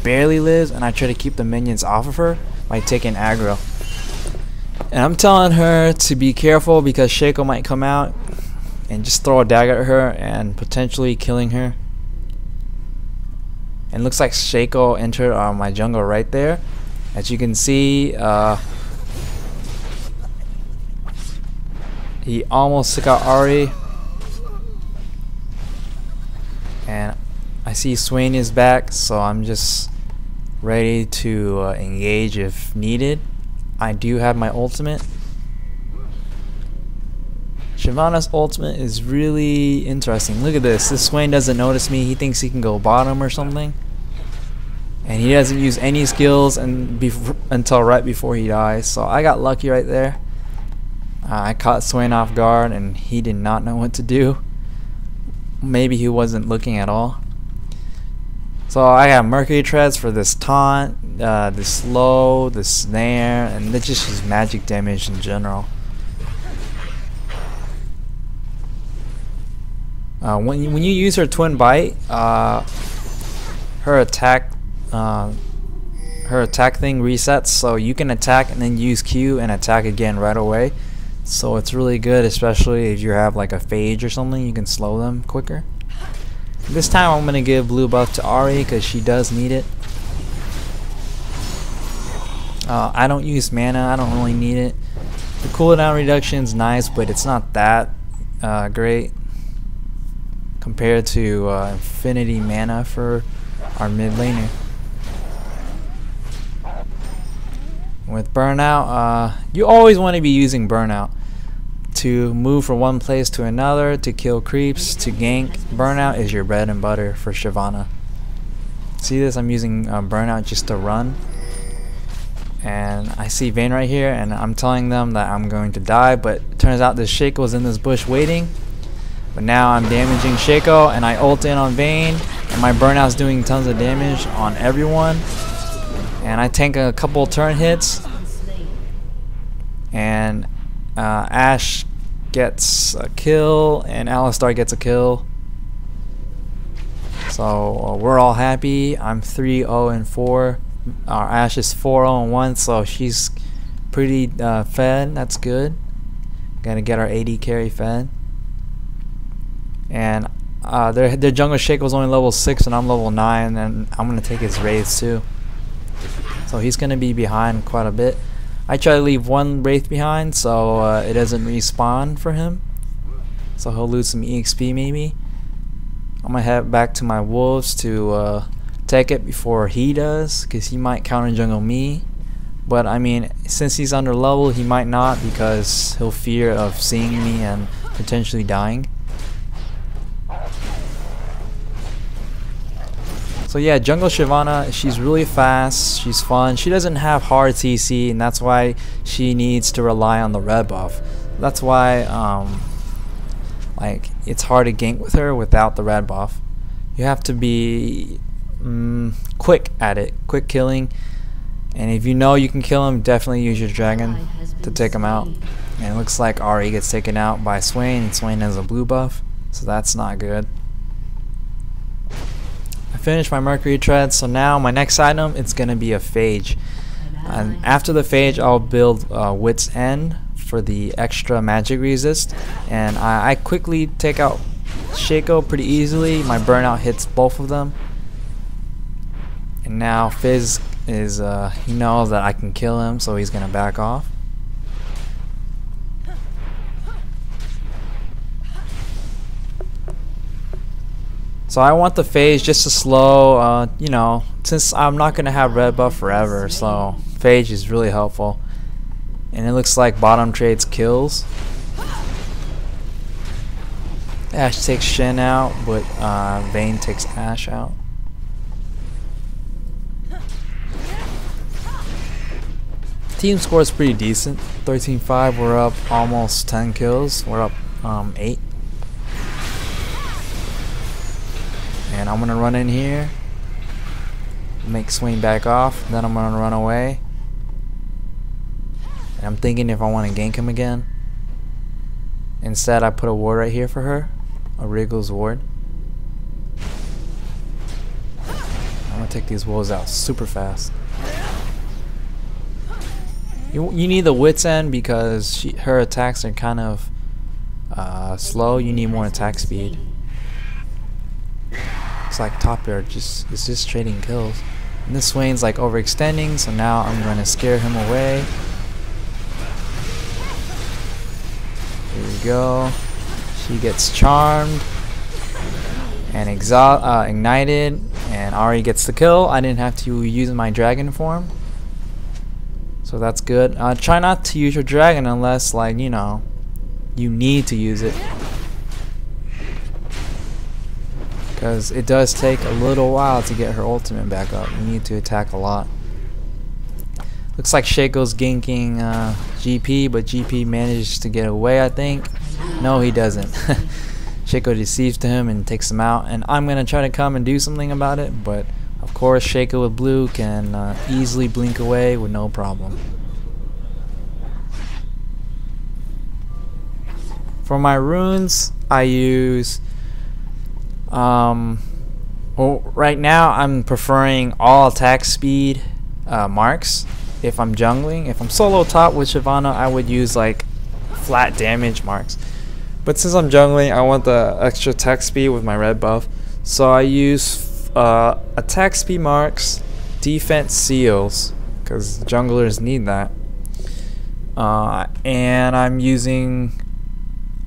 barely lives, and I try to keep the minions off of her by taking aggro. And I'm telling her to be careful because Shaco might come out and just throw a dagger at her and potentially killing her. And looks like Shaco entered my jungle right there. As you can see, he almost took out Ahri. And I see Swain is back, so I'm just ready to engage if needed. I do have my ultimate. Shyvana's ultimate is really interesting. Look at this. This Swain doesn't notice me. He thinks he can go bottom or something. And he doesn't use any skills until right before he dies. So I got lucky right there. I caught Swain off guard and he did not know what to do. Maybe he wasn't looking at all. So I got Mercury Treads for this taunt, this slow, this snare, and that just is magic damage in general. When you use her twin bite, her attack thing resets, so you can attack and then use Q and attack again right away. So it's really good, especially if you have like a phage or something. You can slow them quicker. This time I'm gonna give blue buff to Ahri because she does need it. I don't use mana. I don't really need it. The cooldown reduction is nice, but it's not that great compared to infinity mana for our mid laner. With Burnout, you always want to be using Burnout to move from one place to another, to kill creeps, to gank. Burnout is your bread and butter for Shyvana. See this? I'm using Burnout just to run. And I see Vayne right here, and I'm telling them that I'm going to die, but it turns out this Shaco was in this bush waiting. But now I'm damaging Shaco, and I ult in on Vayne, and my Burnout's doing tons of damage on everyone. And I tank a couple turn hits, and Ashe gets a kill and Alistar gets a kill. So we're all happy. I'm 3-0-4. Our Ashe is 4-0-1, so she's pretty fed. That's good. Gonna get our AD carry fed. And their jungle Shaco was only level 6 and I'm level 9, and I'm gonna take his wraiths too. So he's gonna be behind quite a bit. I try to leave one wraith behind so it doesn't respawn for him. So he'll lose some EXP maybe. I'm gonna head back to my wolves to take it before he does, because he might counter jungle me. But I mean, since he's under level, he might not, because he'll fear of seeing me and potentially dying. So yeah, jungle Shyvana, she's really fast, she's fun, she doesn't have hard CC, and that's why she needs to rely on the red buff. That's why like it's hard to gank with her without the red buff. You have to be quick at it, quick killing, and if you know you can kill him, definitely use your dragon to take him out. And it looks like Ahri gets taken out by Swain, and Swain has a blue buff, so that's not good. I finished my Mercury Tread, so now my next item, it's gonna be a phage. And after the phage, I'll build Wit's End for the extra magic resist, and I quickly take out Shaco pretty easily. My Burnout hits both of them, and now Fizz is he knows that I can kill him, so he's gonna back off. So I want the phage just to slow, you know, since I'm not going to have red buff forever, so phage is really helpful. And it looks like bottom trades kills. Ashe takes Shen out, but Vayne takes Ashe out. Team score is pretty decent, 13-5, we're up almost 10 kills, we're up 8. And I'm gonna run in here, make Swain back off, then I'm gonna run away. And I'm thinking if I want to gank him again. Instead, I put a ward right here for her, a Wriggles ward. I'm gonna take these wolves out super fast. You need the wit's end because her attacks are kind of slow. You need more attack speed. It's like top air, it's just trading kills. And this Swain's like overextending, so now I'm gonna scare him away. Here we go. She gets charmed and ignited, and Ari gets the kill. I didn't have to use my dragon form, so that's good. Try not to use your dragon unless, like, you know, you need to use it, because it does take a little while to get her ultimate back up. You need to attack a lot. Looks like Shaco's ganking GP, but GP manages to get away, I think. No, he doesn't. Shaco deceives to him and takes him out, and I'm gonna try to come and do something about it, but of course Shaco with blue can easily blink away with no problem. For my runes, I use well, right now I'm preferring all attack speed marks if I'm jungling. If I'm solo top with Shyvana, I would use like flat damage marks. But since I'm jungling, I want the extra attack speed with my red buff. So I use attack speed marks, defense seals, because junglers need that. And I'm using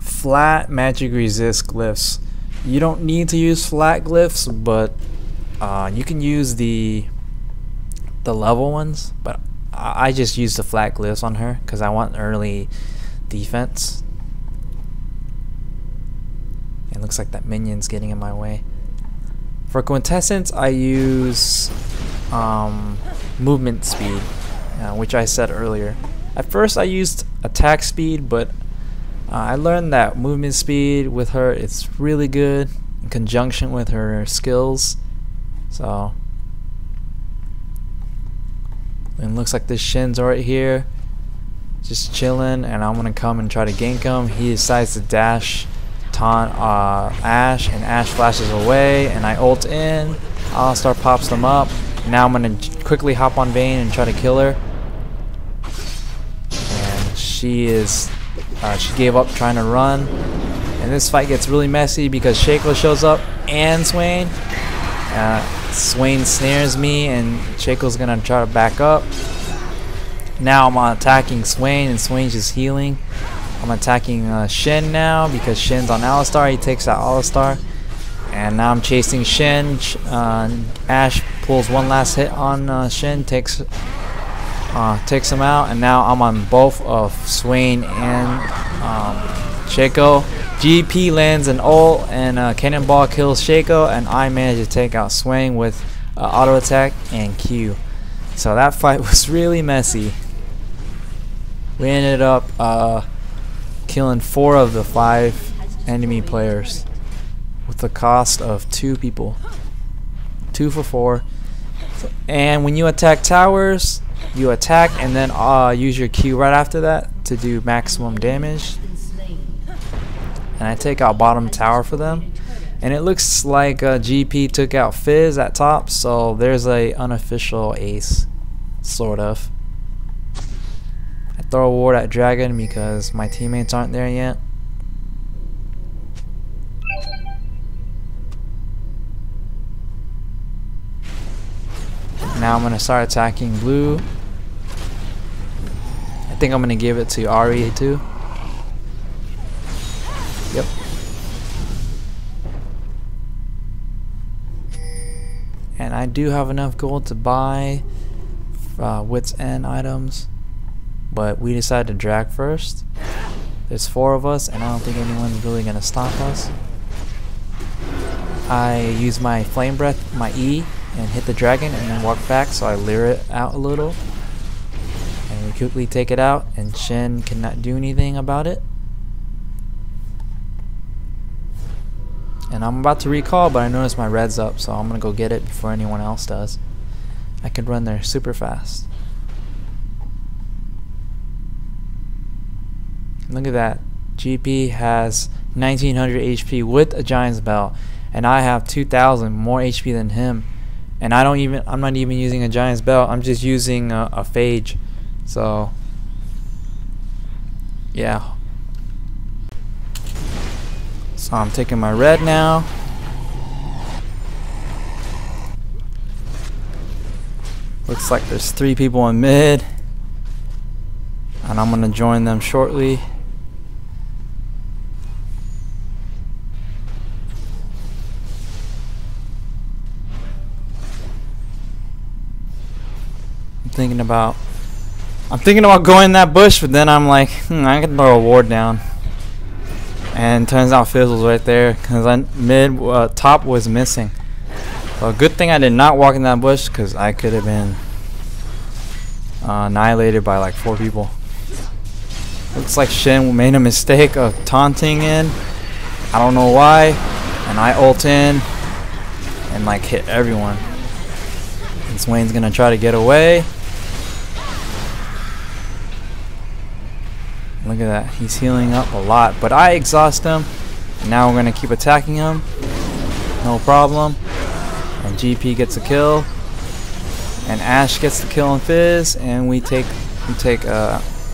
flat magic resist glyphs. You don't need to use flat glyphs, but you can use the level ones. But I just use the flat glyphs on her because I want early defense. It looks like that minion's getting in my way. For quintessence, I use movement speed, which I said earlier. At first I used attack speed, but I learned that movement speed with her, it's really good in conjunction with her skills. So, and it looks like this Shin's right here, just chilling, and I'm gonna come and try to gank him. He decides to dash taunt Ashe, and Ashe flashes away, and I ult in. Alistar pops them up. Now I'm gonna quickly hop on Vayne and try to kill her. And she gave up trying to run. And this fight gets really messy because Shaco shows up and Swain. Swain snares me, and Shaco's gonna try to back up. Now I'm attacking Swain, and Swain's just healing. I'm attacking Shin now because Shin's on Alistar. He takes out Alistar, and now I'm chasing Shin. Ashe pulls one last hit on Shin, takes him out, and now I'm on both of Swain and Shaco. GP lands an ult, and Cannonball kills Shaco, and I managed to take out Swain with auto attack and Q. So that fight was really messy. We ended up killing 4 of the 5 enemy players with the cost of 2 people. 2 for 4. And when you attack towers, you attack and then use your Q right after that to do maximum damage. And I take out bottom tower for them. And it looks like GP took out Fizz at top, so there's a unofficial ace, sort of. I throw a ward at Dragon because my teammates aren't there yet. Now I'm gonna start attacking blue. I think I'm gonna give it to Ari too. Yep. And I do have enough gold to buy wits end items, but we decided to drag first. There's 4 of us, and I don't think anyone's really gonna stop us. I use my flame breath, my E, and hit the dragon, and then walk back, so I lure it out a little, and we quickly take it out, and Shin cannot do anything about it. And I'm about to recall, but I noticed my red's up, so I'm gonna go get it before anyone else does. I can run there super fast. Look at that. GP has 1900 HP with a Giant's Belt, and I have 2000 more HP than him. and I'm not even using a giant's belt. I'm just using a phage. So yeah. So I'm taking my red now. Looks like there's 3 people in mid, and I'm gonna join them shortly. I'm thinking about going in that bush, but then I'm like, I can throw a ward down. And turns out Fizz was right there, because top was missing. So good thing I did not walk in that bush, because I could have been annihilated by like 4 people. Looks like Shin made a mistake of taunting in. I don't know why. And I ult in and like hit everyone. And Swain's gonna try to get away. Look at that. He's healing up a lot. But I exhaust him. And now we're gonna keep attacking him. No problem. And GP gets a kill, and Ash gets the kill on Fizz, and we take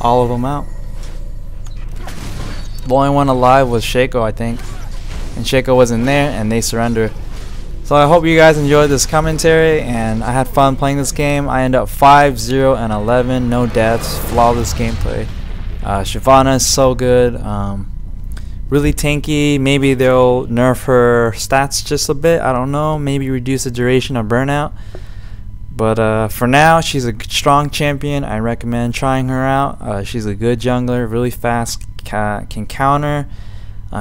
all of them out. The only one alive was Shaco, I think, and Shaco wasn't there, and they surrendered. So I hope you guys enjoyed this commentary, and I had fun playing this game. I ended up 5-0 and 11, no deaths, flawless gameplay. Shyvana is so good. Really tanky. Maybe they'll nerf her stats just a bit. I don't know. Maybe reduce the duration of Burnout. But for now, she's a strong champion. I recommend trying her out. She's a good jungler. Really fast. Can counter.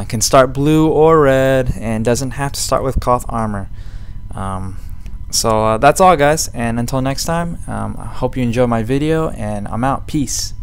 Can start blue or red. And doesn't have to start with cloth armor. So that's all, guys. And until next time, I hope you enjoy my video. And I'm out. Peace.